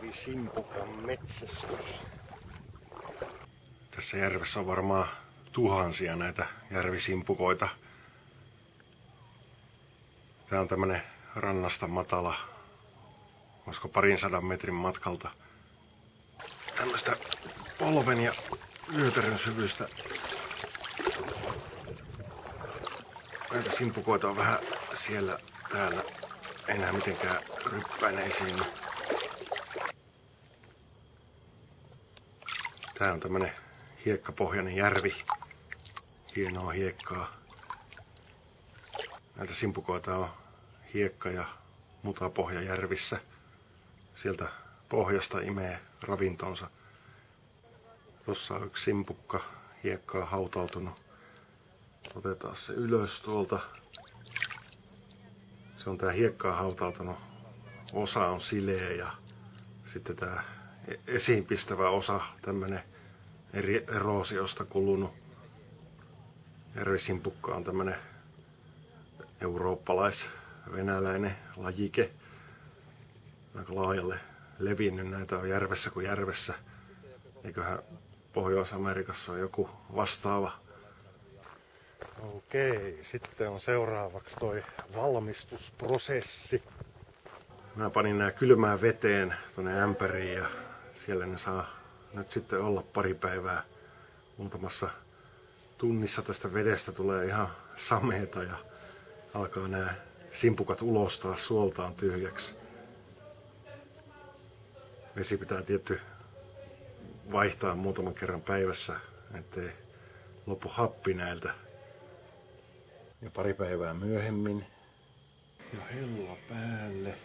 Järvisimpukan metsästys. Tässä järvessä on varmaan tuhansia näitä järvisimpukoita. Tää on tämmönen rannasta matala, olisiko 200 metrin matkalta. Tämmöstä polven ja vyötärön syvystä. Näitä simpukoita on vähän siellä täällä. Ei näe mitenkään ryppäneisiin. Tää on tämmönen hiekkapohjainen järvi. Hienoa hiekkaa. Näitä simpukoita on hiekka- ja mutapohjajärvissä. Sieltä pohjasta imee ravintonsa. Tuossa on yksi simpukka hiekkaa hautautunut. Otetaan se ylös tuolta. Se on tää hiekkaa hautautunut. Osa on sileä ja sitten tää esiinpistävä osa tämmönen eroosiosta kulunut. Järvisimpukka on tämmönen eurooppalais-venäläinen lajike. Aika laajalle levinnyt. Näitä on järvessä kuin järvessä. Eiköhän Pohjois-Amerikassa ole joku vastaava. Okei, sitten on seuraavaksi toi valmistusprosessi. Mä panin nää kylmään veteen tonne ämpäriin ja siellä ne saa nyt sitten olla pari päivää. Muutamassa tunnissa tästä vedestä tulee ihan sameeta ja alkaa nämä simpukat ulostaa suoltaan tyhjäksi. Vesi pitää tietty vaihtaa muutaman kerran päivässä, ettei lopu happi näiltä. Ja pari päivää myöhemmin. Ja hella päälle.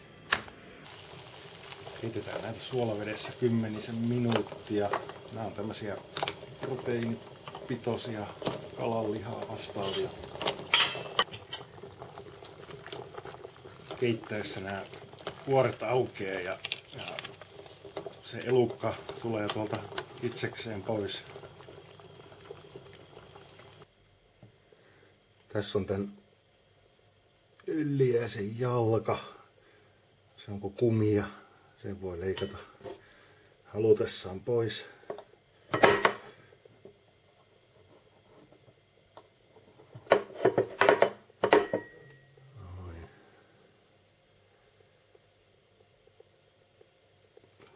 Keitetään näitä suolavedessä 10 minuuttia. Nämä on tämmöisiä proteiinipitoisia kalanlihaa vastaavia. Keittäessä nämä kuoret aukeaa ja se elukka tulee tuolta itsekseen pois. Tässä on tän ylliäisen jalka. Se on kuin kumia. Sen voi leikata halutessaan pois.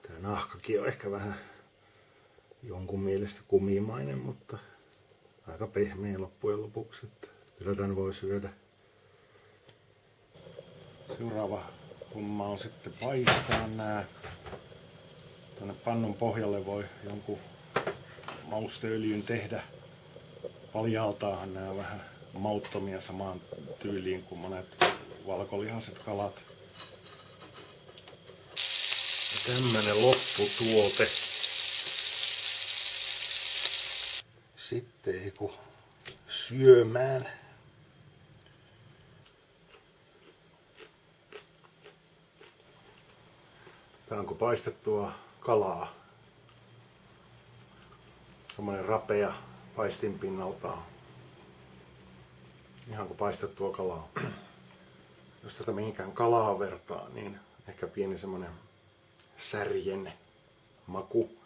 Tää nahkakin on ehkä vähän jonkun mielestä kumimainen, mutta aika pehmeä loppujen lopuksi. Kyllä tän voi syödä. Seuraava homma on sitten paistaa nää. Tänne pannun pohjalle voi jonkun mausteöljyn tehdä. Paljaltaahan nää on vähän mauttomia samaan tyyliin kuin monet valkolihaset kalat. Ja tämmönen lopputuote. Sitten ei kun syömään. Tää onko paistettua kalaa. Semmoinen rapea paistinpinnaltaan. Ihan kuin paistettua kalaa. Jos tätä mihinkään kalaa vertaa, niin ehkä pieni semmoinen särjenne maku.